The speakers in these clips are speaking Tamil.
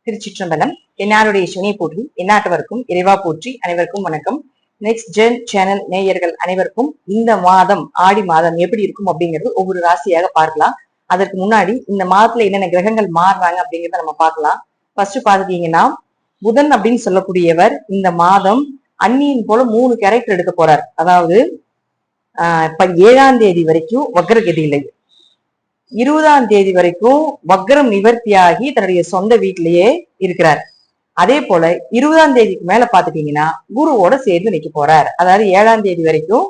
திருச்சிற்றம்பலம். என்னாருடைய சிவனை போற்றி எந்நாட்டவர்க்கும் இறைவா போற்றி. அனைவருக்கும் வணக்கம். நெக்ஸ்ட் ஜென் சேனல் நேயர்கள் அனைவருக்கும் இந்த மாதம் ஆடி மாதம் எப்படி இருக்கும் அப்படிங்கிறது ஒவ்வொரு ராசியாக பார்க்கலாம். அதற்கு முன்னாடி இந்த மாதத்துல என்னென்ன கிரகங்கள் மாறுறாங்க அப்படிங்கிறத நம்ம பார்க்கலாம். ஃபர்ஸ்ட் பாத்துட்டீங்கன்னா புதன் அப்படின்னு சொல்லக்கூடியவர் இந்த மாதம் அந்நியின் போல 3 கேரக்டர் எடுக்க போறார். அதாவது இப்ப 7ஆம் தேதி வரைக்கும் வக்ரகதியில, 20ஆம் தேதி வரைக்கும் வக்ரம் நிவர்த்தியாகி தன்னுடைய சொந்த வீட்டிலேயே இருக்கிறார். அதே போல 20ஆம் தேதிக்கு மேல பாத்துட்டீங்கன்னா குருவோட சேர்ந்து நிக்க போறார். அதாவது 7ஆம் தேதி வரைக்கும்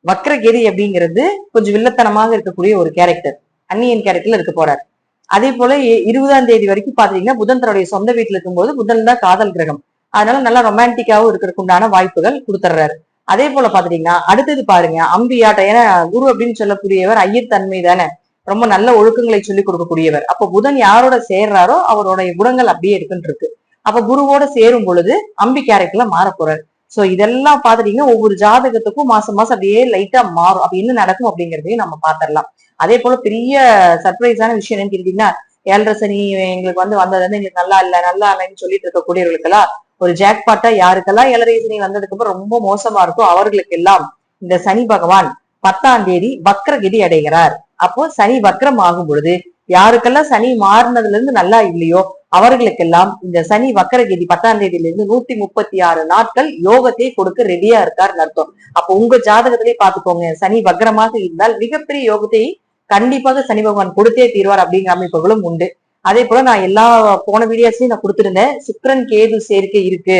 வக்ரகதி அப்படிங்கிறது கொஞ்சம் வில்லத்தனமாக இருக்கக்கூடிய ஒரு கேரக்டர், அந்நியன் கேரக்டர்ல இருக்க போறார். அதே போல 20ஆம் தேதி வரைக்கும் பாத்தீங்கன்னா புதன் தன்னுடைய சொந்த வீட்டுல இருக்கும்போது புதன் தான் காதல் கிரகம், அதனால நல்லா ரொமான்டிக்காவும் இருக்கிறதுக்கு உண்டான வாய்ப்புகள் கொடுத்துட்றாரு. அதே போல பாத்துட்டீங்கன்னா அடுத்தது பாருங்க அம்பியாட்டம். ஏன்னா குரு அப்படின்னு சொல்லக்கூடியவர் ஐயத்தன்மை தானே, ரொம்ப நல்ல ஒழுக்கங்களை சொல்லி கொடுக்கக்கூடியவர். அப்ப புதன் யாரோட சேர்றாரோ அவருடைய குணங்கள் அப்படியே இருக்குன்னு இருக்கு. அப்ப குருவோட சேரும் பொழுது அம்பி கேரக்டர்ல மாற போறாரு. சோ இதெல்லாம் பாத்துட்டீங்கன்னா ஒவ்வொரு ஜாதகத்துக்கும் மாசம் மாசம் அப்படியே லைட்டா மாறும். அப்ப என்ன நடக்கும் அப்படிங்கறதையும் நம்ம பாத்திரலாம். அதே போல பெரிய சர்ப்ரைஸான விஷயம் என்னன்னு கேட்டீங்கன்னா 7.5 சனி எங்களுக்கு வந்தது வந்து எங்களுக்கு நல்லா இல்லைன்னு சொல்லிட்டு இருக்கக்கூடியவர்களுக்கெல்லாம் ஒரு ஜாக்பாட்டா, யாருக்கெல்லாம் 7.5 சனி வந்ததுக்கு அப்புறம் ரொம்ப மோசமா இருக்கும் அவர்களுக்கு எல்லாம் இந்த சனி பகவான் 10ஆம் தேதி வக்ரகதி அடைகிறார். அப்போ சனி வக்ரம் ஆகும் பொழுது யாருக்கெல்லாம் சனி மாறினதுல இருந்து நல்லா இல்லையோ அவர்களுக்கெல்லாம் இந்த சனி வக்ரகதி 10ஆம் தேதியில இருந்து 136 நாட்கள் யோகத்தை கொடுக்க ரெடியா இருக்காருன்னு அர்த்தம். அப்போ உங்க ஜாதகத்திலேயே பாத்துக்கோங்க, சனி வக்ரமாக இருந்தால் மிகப்பெரிய யோகத்தை கண்டிப்பாக சனி பகவான் கொடுத்தே தீர்வார் அப்படிங்கிற அமைப்புகளும் உண்டு. அதே போல நான் எல்லா போன வீடியோஸ்லயும் நான் கொடுத்திருந்தேன், சுக்கிரன் கேது சேர்க்கை இருக்கு.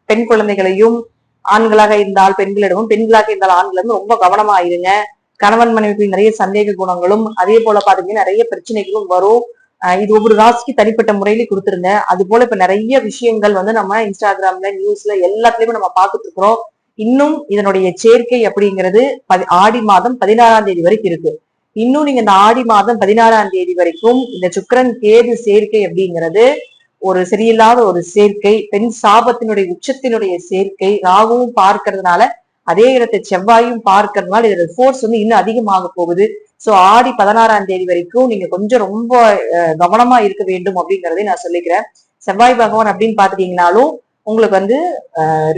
பெண் குழந்தைகளையும் ஆண்களாக இருந்தால் பெண்களிடமும், பெண்களாக இருந்தால் ஆண்களிடமும் ரொம்ப கவனமா இருங்க. கணவன் மனைவிக்கு நிறைய சந்தேக குணங்களும் அதே போல பாத்தீங்கன்னா நிறைய பிரச்சனைகளும் வரும். இது ஒவ்வொரு ராசிக்கு தனிப்பட்ட முறையில கொடுத்திருந்தேன். அது போல இப்ப நிறைய விஷயங்கள் வந்து நம்ம இன்ஸ்டாகிராம்ல நியூஸ்ல எல்லாத்துலயுமே நம்ம பார்த்துட்டு இருக்கிறோம். இன்னும் இதனுடைய சேர்க்கை அப்படிங்கிறது ஆடி மாதம் 16ஆம் தேதி வரைக்கும் இருக்கு. இன்னும் நீங்க இந்த ஆடி மாதம் 16ஆம் தேதி வரைக்கும் இந்த சுக்கிரன் கேது சேர்க்கை அப்படிங்கிறது ஒரு சரியில்லாத ஒரு சேர்க்கை, பெண் சாபத்தினுடைய உச்சத்தினுடைய சேர்க்கை, ராகுவும் பார்க்கறதுனால அதே இடத்தை செவ்வாயும் பார்க்கறதுனால இதோட ஃபோர்ஸ் வந்து இன்னும் அதிகமாக போகுது. சோ ஆடி 16ஆம் தேதி வரைக்கும் நீங்க கொஞ்சம் ரொம்ப கவனமா இருக்க வேண்டும் அப்படிங்கறதை நான் சொல்லிக்கிறேன். செவ்வாய் பகவான் அப்படின்னு பாத்துட்டீங்கன்னாலும் உங்களுக்கு வந்து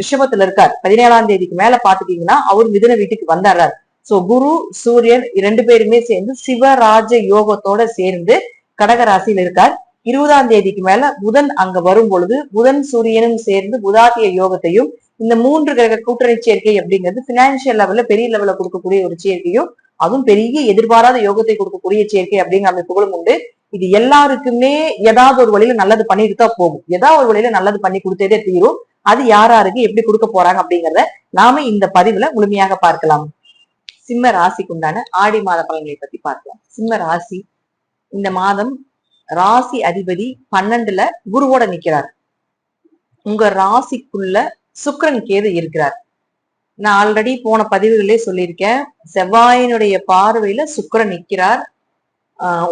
ரிஷபத்துல இருக்கார். 17ஆம் தேதிக்கு மேல பாத்துட்டீங்கன்னா அவர் மிதுன வீட்டுக்கு வந்துடுறார். சோ குரு சூரியன் 2 பேருமே சேர்ந்து சிவராஜ யோகத்தோட சேர்ந்து கடக ராசியில இருக்கார். 20ஆம் தேதிக்கு மேல புதன் அங்க வரும் பொழுது புதன் சூரியனும் சேர்ந்து புதாத்திய யோகத்தையும், இந்த 3 கிரக கூட்டணி சேர்க்கை அப்படிங்கிறது பினான்சியல் லெவல்ல பெரிய லெவல்ல கொடுக்கக்கூடிய ஒரு சேர்க்கையும், அதுவும் பெரிய எதிர்பாராத யோகத்தை கொடுக்கக்கூடிய சேர்க்கை அப்படிங்கிற அமைப்புகளும் உண்டு. இது எல்லாருக்குமே ஏதாவது ஒரு வழியில நல்லது பண்ணிட்டு தான் போகும், ஏதாவது ஒரு வழியில நல்லது பண்ணி கொடுத்ததே தீரும். அது யாராருக்கு எப்படி கொடுக்க போறாங்க அப்படிங்கிறத நாம இந்த பதிவுல முழுமையாக பார்க்கலாம். சிம்ம ராசிக்கு உண்டான ஆடி மாத பலன்களை பத்தி பார்க்கலாம். சிம்ம ராசி இந்த மாதம் ராசி அதிபதி 12ல குருவோட நிக்கிறார். உங்க ராசிக்குள்ள சுக்கிரன் கேது இருக்கிறார். நான் ஆல்ரெடி போன பதிவுகளே சொல்லியிருக்கேன், செவ்வாயினுடைய பார்வையில சுக்கிரன் நிற்கிறார்.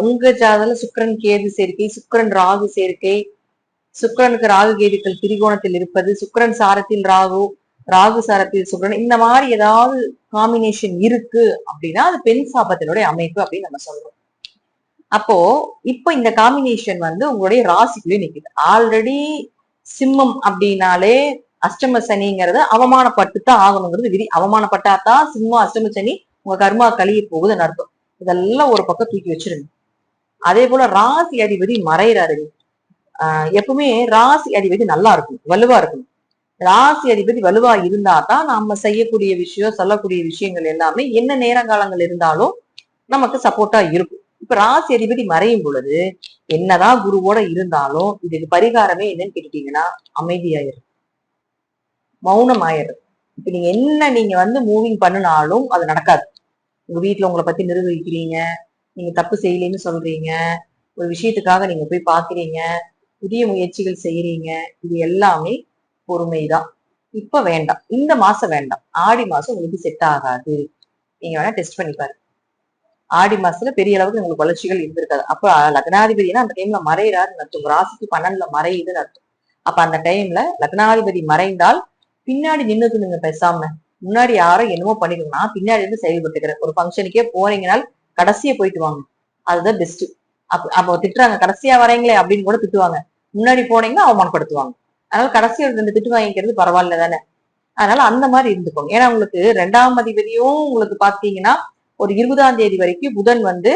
உங்க ஜாதகத்துல சுக்கிரன் கேது சேர்க்கை, சுக்கிரன் ராகு சேர்க்கை, சுக்கிரனுக்கு ராகு கேதுக்கள் திரிகோணத்தில் இருப்பது, சுக்கிரன் சாரத்தில் ராகு, ராகு சாரத்தில் சுக்கிரன், இந்த மாதிரி ஏதாவது காம்பினேஷன் இருக்கு அப்படின்னா அது பெண் சாபத்தினுடைய அமைப்பு அப்படின்னு நம்ம சொல்றோம். அப்போ இப்ப இந்த காம்பினேஷன் வந்து உங்களுடைய ராசிக்குள்ளே நிக்குது. ஆல்ரெடி சிம்மம் அப்படின்னாலே அஷ்டம சனிங்கிறது அவமானப்பட்டு தான் ஆகணுங்கிறது விதி. அவமானப்பட்டாதான் சிம்மம் அஷ்டம சனி உங்க கர்மா கழிய போகுதுன்னு அர்த்தம். இதெல்லாம் ஒரு பக்கம் தூக்கி வச்சிருங்க. அதே போல ராசி அதிபதி மறைறாரு. எப்பவுமே ராசி அதிபதி நல்லா இருக்கும், வலுவா இருக்கணும். ராசி அதிபதி வலுவா இருந்தா தான் நம்ம செய்யக்கூடிய விஷயம், சொல்லக்கூடிய விஷயங்கள் எல்லாமே என்ன நேரங்காலங்கள் இருந்தாலும் நமக்கு சப்போர்ட்டா இருக்கும். இப்ப ராசி அதிபதி மறையும் பொழுது என்னதான் குருவோட இருந்தாலும் இதுக்கு பரிகாரமே என்னன்னு கேட்டுட்டீங்கன்னா அமைதியாயிரும், மௌனம் ஆயிரும். இப்ப நீங்க வந்து மூவிங் பண்ணினாலும் அது நடக்காது. உங்க வீட்டுல உங்களை பத்தி நிர்வகிக்கிறீங்க, நீங்க தப்பு செய்யலைன்னு சொல்றீங்க, ஒரு விஷயத்துக்காக நீங்க போய் பாக்குறீங்க, புதிய முயற்சிகள் செய்யறீங்க, இது எல்லாமே பொறுமைதான். இப்ப வேண்டாம், இந்த மாசம் வேண்டாம், ஆடி மாசம் உங்களுக்கு செட் ஆகாது. நீங்க வேணா டெஸ்ட் பண்ணி பாருங்க. ஆடி மாசத்துல பெரிய அளவுக்கு உங்களுக்கு வளர்ச்சிகள் இருந்திருக்காது. அப்ப லக்னாதிபதினா அந்த டைம்ல மறைறாருன்னு அர்த்தம். ராசிக்கு 12ல மறையுதுன்னு அர்த்தம். அப்ப அந்த டைம்ல லக்னாதிபதி மறைந்தால் பின்னாடி நின்னுக்கு நீங்க பேசாம, முன்னாடி யாரோ என்னமோ பண்ணிக்கணும், நான் பின்னாடி இருந்து செயல்பட்டுக்கிறேன். ஒரு ஃபங்க்ஷனுக்கே போறீங்கனால் கடைசியா போயிட்டு வாங்க, அதுதான் பெஸ்ட். அப்ப திட்டுறாங்க, கடைசியா வரீங்களே அப்படின்னு கூட திட்டுவாங்க. முன்னாடி போனீங்கன்னா அவமானப்படுத்துவாங்க. அதனால கடைசியா 2 திட்டு வாங்கிக்கிறது பரவாயில்ல தானே. அதனால அந்த மாதிரி இருந்துக்கோங்க. ஏன்னா உங்களுக்கு 2ஆம் அதிபதியும் உங்களுக்கு பாத்தீங்கன்னா ஒரு 20ஆம் தேதி வரைக்கும் புதன் வந்து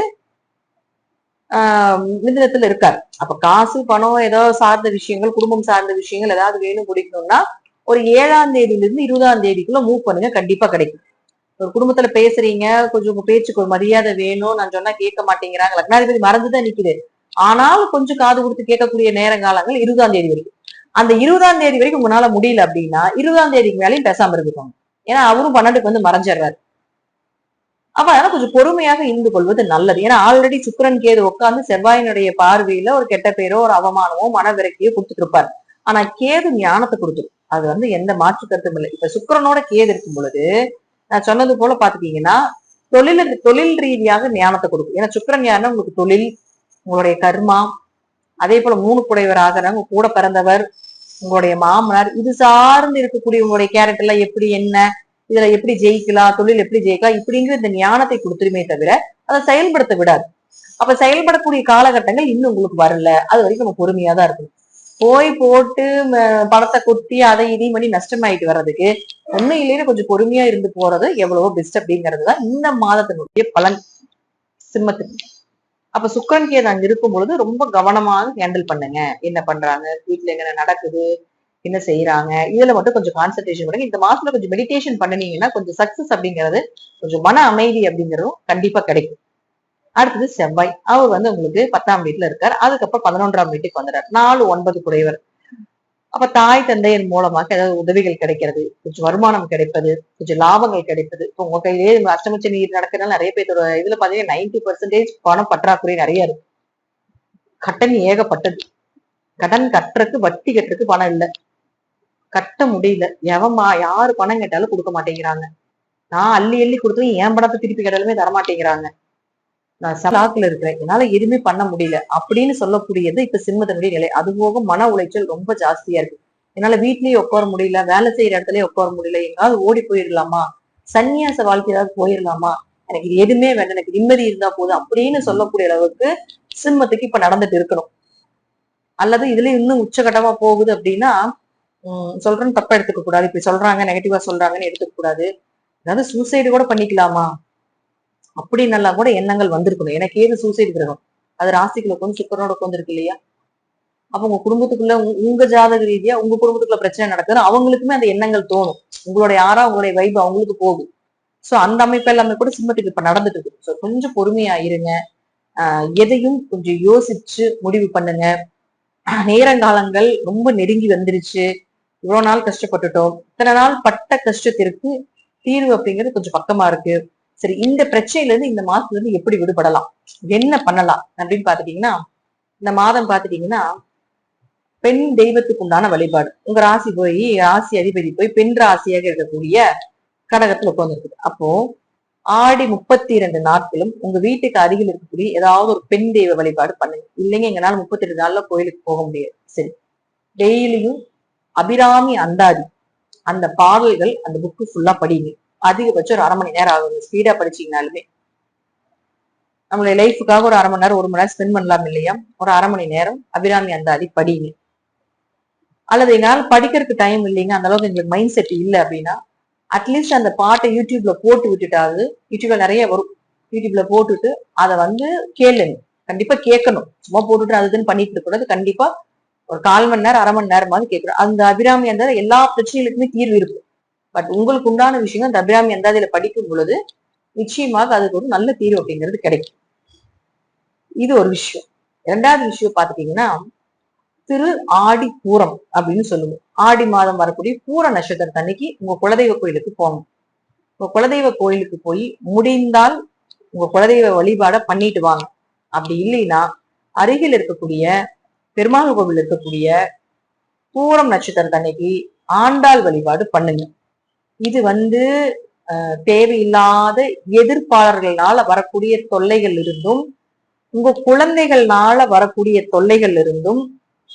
மிதுனத்துல இருக்காரு. அப்ப காசு பணம் ஏதோ சார்ந்த விஷயங்கள், குடும்பம் சார்ந்த விஷயங்கள் ஏதாவது வேணும் பிடிக்கணும்னா ஒரு 7ஆம் தேதியில இருந்து 20ஆம் தேதிக்குள்ள மூவ் பண்ணுங்க, கண்டிப்பா கிடைக்கும். ஒரு குடும்பத்துல பேசுறீங்க, கொஞ்சம் உங்க பேச்சுக்கு ஒரு மரியாதை வேணும், நான் சொன்னா கேட்க மாட்டேங்கிறாங்க, லக்னாதிபதி மறந்துதான் நிக்குது. ஆனாலும் கொஞ்சம் காது கொடுத்து கேட்கக்கூடிய நேர காலங்கள் 20ஆம் தேதி வரைக்கும். அந்த 20ஆம் தேதி வரைக்கும் உங்களால முடியல அப்படின்னா 20ஆம் தேதிக்கு மேலேயும் பேசாம இருந்துக்கோங்க. ஏன்னா அவரும் 12க்கு வந்து மறைஞ்சிடுறாரு. அப்ப அதனால கொஞ்சம் பொறுமையாக இருந்து கொள்வது நல்லது. ஏன்னா ஆல்ரெடி சுக்கிரன் கேது உட்கார்ந்து செவ்வாயினுடைய பார்வையில ஒரு கெட்ட பேரோ ஒரு அவமானமோ மனவிரக்தியோ கொடுத்துட்டு இருப்பாரு. ஆனா கேது ஞானத்தை கொடுத்துரும். அது வந்து எந்த மாற்று கருத்தும் இல்லை. இப்ப சுக்கிரனோட கேது இருக்கும் பொழுது நான் சொன்னது போல பாத்துட்டீங்கன்னா தொழில் ரீதியாக ஞானத்தை கொடுக்கும். ஏன்னா சுக்கிரன் யாருன்னா உங்களுக்கு தொழில், உங்களுடைய கர்மா, அதே போல 3 குடையவர் ஆகிறாங்க, உங்க கூட பிறந்தவர், உங்களுடைய மாமனார், இது சார்ந்து இருக்கக்கூடிய உங்களுடைய கேரக்டர்ல எப்படி என்ன, இதுல எப்படி ஜெயிக்கலாம், தொழில் எப்படி ஜெயிக்கலாம், இப்படிங்கிற இந்த ஞானத்தை கொடுத்துருமே தவிர அதை செயல்படுத்த விடாது. அப்ப செயல்படக்கூடிய காலகட்டங்கள் இன்னும் உங்களுக்கு வரல. அது வரைக்கும் நம்ம பொறுமையா தான் இருக்கணும். போய் போட்டு பணத்தை கொட்டி அதை இதையும் பண்ணி நஷ்டமாயிட்டு வர்றதுக்கு உண்மையிலேயே கொஞ்சம் பொறுமையா இருந்து போறது எவ்வளவோ பெஸ்ட் அப்படிங்கிறதுதான் இந்த மாதத்தினுடைய பலன் சிம்மத்துக்கு. அப்ப சுக்கிரன் கேது அங்க இருக்கும் பொழுது ரொம்ப கவனமாக ஹேண்டில் பண்ணுங்க. என்ன பண்றாங்க, வீட்டுல என்ன நடக்குது, என்ன செய்யறாங்க, இதுல மட்டும் கொஞ்சம் கான்சென்ட்ரேஷன் பண்ணுங்க. இந்த மாசத்துல கொஞ்சம் மெடிடேஷன் பண்ணினீங்கன்னா கொஞ்சம் சக்சஸ் அப்படிங்கிறது, கொஞ்சம் மன அமைதி அப்படிங்கிறதும் கண்டிப்பா கிடைக்கும். அடுத்தது செவ்வாய், அவர் வந்து உங்களுக்கு 10ஆம் வீட்டுல இருக்காரு. அதுக்கப்புறம் 11ஆம் வீட்டுக்கு வந்துடுறாரு. 4 9 குடையவர். அப்ப தாய் தந்தையர் மூலமாக ஏதாவது உதவிகள் கிடைக்கிறது, கொஞ்சம் வருமானம் கிடைப்பது, கொஞ்சம் லாபங்கள் கிடைப்பது. இப்போ உங்க கையிலேயே அஷ்டமச்ச நீர் நடக்கிறதுனால நிறைய பேரோட இதுல பாத்தீங்கன்னா 90% பணம் பற்றாக்குறை நிறைய இருக்கு. கடன் ஏகப்பட்டது. கடன் கட்டுறதுக்கு வட்டி கட்டுறதுக்கு பணம் இல்ல, கட்ட முடியல. யாரு பணம் கேட்டாலும் கொடுக்க மாட்டேங்கிறாங்க. நான் அள்ளி அள்ளி கொடுத்தும் என் பணத்தை திருப்பி கேட்டாலுமே தரமாட்டேங்கிறாங்க. நான் சலாக்குல இருக்கிறேன், என்னால எதுவுமே பண்ண முடியல அப்படின்னு சொல்லக்கூடியது இப்ப சிம்மத்தினுடைய நிலை. அது போக மன உளைச்சல் ரொம்ப ஜாஸ்தியா இருக்கு. என்னால வீட்லயே உட்கார முடியல, வேலை செய்யற இடத்துலயே உட்கார முடியல, எங்காவது ஓடி போயிடலாமா, சன்னியாச வாழ்க்கை ஏதாவது போயிடலாமா, எனக்கு இது எதுவுமே வேண்டாம், எனக்கு நிம்மதி இருந்தா போதும் அப்படின்னு சொல்லக்கூடிய அளவுக்கு சிம்மத்துக்கு இப்ப நடந்துட்டு இருக்கணும். அல்லது இதுல இன்னும் உச்சகட்டமா போகுது அப்படின்னா சொல்றேன்னு தப்பா எடுத்துக்க கூடாது. இப்படி சொல்றாங்க நெகட்டிவா சொல்றாங்கன்னு எடுத்துக்க கூடாது. அதாவது சூசைடு கூட பண்ணிக்கலாமா அப்படி நல்லா கூட எண்ணங்கள் வந்திருக்கணும். எனக்கு ஏது சூசைடு கிரகம், அது ராசிக்குள்ள கொஞ்சம் சுக்கரனோட உட்காந்துருக்கு இல்லையா. அப்ப உங்க குடும்பத்துக்குள்ள உங்க ஜாதக ரீதியா உங்க குடும்பத்துக்குள்ள பிரச்சனை நடக்குது, அவங்களுக்குமே அந்த எண்ணங்கள் தோணும். உங்களுடைய ஆறா உங்களுடைய வைப் அவங்களுக்கு போகும். சோ அந்த அமைப்பு எல்லாமே கூட சிம்மத்துக்கு இப்ப நடந்துட்டு இருக்கு. சோ கொஞ்சம் பொறுமையா இருங்க. எதையும் கொஞ்சம் யோசிச்சு முடிவு பண்ணுங்க. நேரங்காலங்கள் ரொம்ப நெருங்கி வந்துருச்சு. இவ்வளவு நாள் கஷ்டப்பட்டுட்டோம், இத்தனை நாள் பட்ட கஷ்டத்திற்கு தீர்வு அப்படிங்கிறது கொஞ்சம் பக்கமா இருக்கு. சரி, இந்த பிரச்சனையில இருந்து இந்த மாசத்துல இருந்து எப்படி விடுபடலாம், என்ன பண்ணலாம் அப்படின்னு பாத்துட்டீங்கன்னா, இந்த மாதம் பாத்துட்டீங்கன்னா பெண் தெய்வத்துக்கு உண்டான வழிபாடு. உங்க ராசி போய் ராசி அதிபதி போய் பெண் ராசியாக இருக்கக்கூடிய கடகத்துல உட்கார்ந்துருக்குது. அப்போ ஆடி 32 நாட்களும் உங்க வீட்டுக்கு அருகில் இருக்கக்கூடிய ஏதாவது ஒரு பெண் தெய்வ வழிபாடு பண்ணுங்க. இல்லைங்க எங்கனால 32 நாள்ல கோயிலுக்கு போக முடியாது, சரி, டெய்லியும் அபிராமி அந்தாதி அந்த பாடல்கள் அந்த புக்கு ஃபுல்லா படிங்க. அதிகபட்சம் ஒரு 1/2 மணி நேரம் ஆகும். ஸ்பீடா படிச்சீங்கனாலுமே நம்மளுடைய லைஃபுக்காக ஒரு 1/2 மணி நேரம் 1 மணி நேரம் ஸ்பெண்ட் பண்ணலாம் இல்லையா. ஒரு 1/2 மணி நேரம் அபிராமி அந்தாதி படிங்க. அல்லது எங்களால படிக்கிறதுக்கு டைம் இல்லைங்க, அந்த அளவுக்கு எங்களுக்கு மைண்ட் செட் இல்லை அப்படின்னா அட்லீஸ்ட் அந்த பாட்டை யூடியூப்ல போட்டு விட்டுட்டாவது, யூடியூப்ல நிறைய வரும், யூடியூப்ல போட்டுட்டு அதை வந்து கேளுங்க. கண்டிப்பா கேட்கணும். சும்மா போட்டுட்டு அதுன்னு பண்ணிட்டு இருக்கக்கூடாது. கண்டிப்பா ஒரு 1/4 மணி நேரம் 1/2 மணி நேரமாவது கேட்கணும். அந்த அபிராமி அந்தாதி எல்லா பிரச்சனைகளுக்குமே தீர்வு இருக்கு. பட் உங்களுக்கு உண்டான விஷயம் அந்த அபிராமி அந்தாதியில படிக்கும் பொழுது நிச்சயமாக அதுக்கு ஒரு நல்ல தீர்வு அப்படிங்கிறது கிடைக்கும். இது ஒரு விஷயம். 2வது விஷயம் பாத்துட்டீங்கன்னா திரு ஆடி பூரம் அப்படின்னு சொல்லுவோம். ஆடி மாதம் வரக்கூடிய பூர நட்சத்திரத்து அன்னைக்கு உங்க குலதெய்வ கோயிலுக்கு போங்க. உங்க குலதெய்வ கோயிலுக்கு போய் முடிந்தால் உங்க குலதெய்வ வழிபாட பண்ணிட்டு வாங்க. அப்படி இல்லைன்னா அருகில் இருக்கக்கூடிய பெருமாள் கோவில் இருக்கக்கூடிய பூரம் நட்சத்திரத்து அன்னைக்கு ஆண்டாள் வழிபாடு பண்ணுங்க. இது வந்து தேவையில்லாத எதிர்ப்பாளர்களால வரக்கூடிய தொல்லைகள் இருந்தும், உங்க குழந்தைகள்னால வரக்கூடிய தொல்லைகள் இருந்தும்,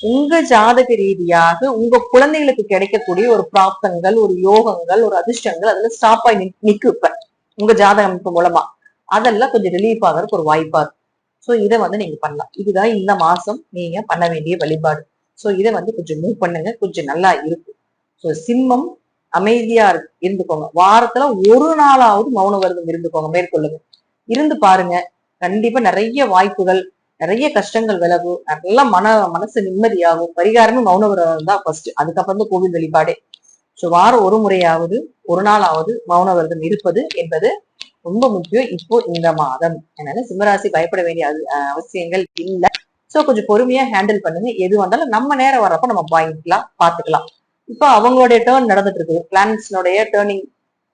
உங்க ஜாதக ரீதியாக உங்க குழந்தைகளுக்கு கிடைக்கக்கூடிய ஒரு பிராப்தங்கள், ஒரு யோகங்கள், ஒரு அதிர்ஷ்டங்கள் அதுல ஸ்டாப் ஆகி நிக்கு. இப்ப உங்க ஜாதக அமைப்பு மூலமா அதெல்லாம் கொஞ்சம் ரிலீஃப் ஆகிறதுக்கு ஒரு வாய்ப்பா இருக்கும். சோ இதை வந்து நீங்க பண்ணலாம். இதுதான் இந்த மாசம் நீங்க பண்ண வேண்டிய வழிபாடு. சோ இதை வந்து கொஞ்சம் மூவ் பண்ணுங்க, கொஞ்சம் நல்லா இருக்கும். சோ சிம்மம் அமைதியா இருந்துக்கோங்க. வாரத்துல ஒரு நாளாவது மௌன விரதம் இருந்துக்கோங்க, மேற்கொள்ளுங்க. இருந்து பாருங்க. கண்டிப்பா நிறைய வாய்ப்புகள், நிறைய கஷ்டங்கள் விலகும், நல்லா மனசு நிம்மதியாகும். பரிகாரமே மௌன விரதம் தான் ஃபர்ஸ்ட், அதுக்கப்புறம் தான் கோவில் வழிபாடே. சோ வாரம் ஒரு முறையாவது, ஒரு நாளாவது மௌன விரதம் இருப்பது என்பது ரொம்ப முக்கியம் இப்போ இந்த மாதம். அதனால சிம்மராசி பயப்பட வேண்டிய அவசியங்கள் இல்லை. சோ கொஞ்சம் பொறுமையா ஹேண்டில் பண்ணுங்க. எது வந்தாலும் நம்ம நேரம் வர்றப்ப நம்ம வாங்கிக்கலாம், பாத்துக்கலாம். இப்ப அவங்களுடைய டேர்ன் நடந்துட்டு இருக்குது, பிளானட்ஸ்னுடைய டேர்னிங்.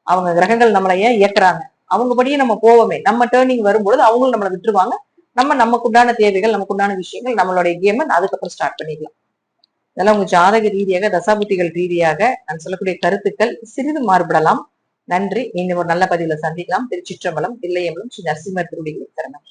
அவங்க கிரகங்கள் நம்மள ஏன் இயக்குறாங்க, அவங்க படியே நம்ம போவோமே. நம்ம டேர்னிங் வரும்பொழுது அவங்களும் நம்மளை விட்டுருவாங்க. நமக்குண்டான தேவைகள், நமக்குண்டான விஷயங்கள், நம்மளுடைய கேம் அதுக்கப்புறம் ஸ்டார்ட் பண்ணிக்கலாம். இதெல்லாம் உங்க ஜாதக ரீதியாக, தசாபுத்திகள் ரீதியாக நான் சொல்லக்கூடிய கருத்துக்கள் சிறிது மாறுபடலாம். நன்றி. மீண்டும் ஒரு நல்ல பதிவுல சந்திக்கலாம். திருச்சிற்றம்பலம், தில்லையம்பலம், ஸ்ரீ நரசிம்மர் திருவடிகளை சரணம்.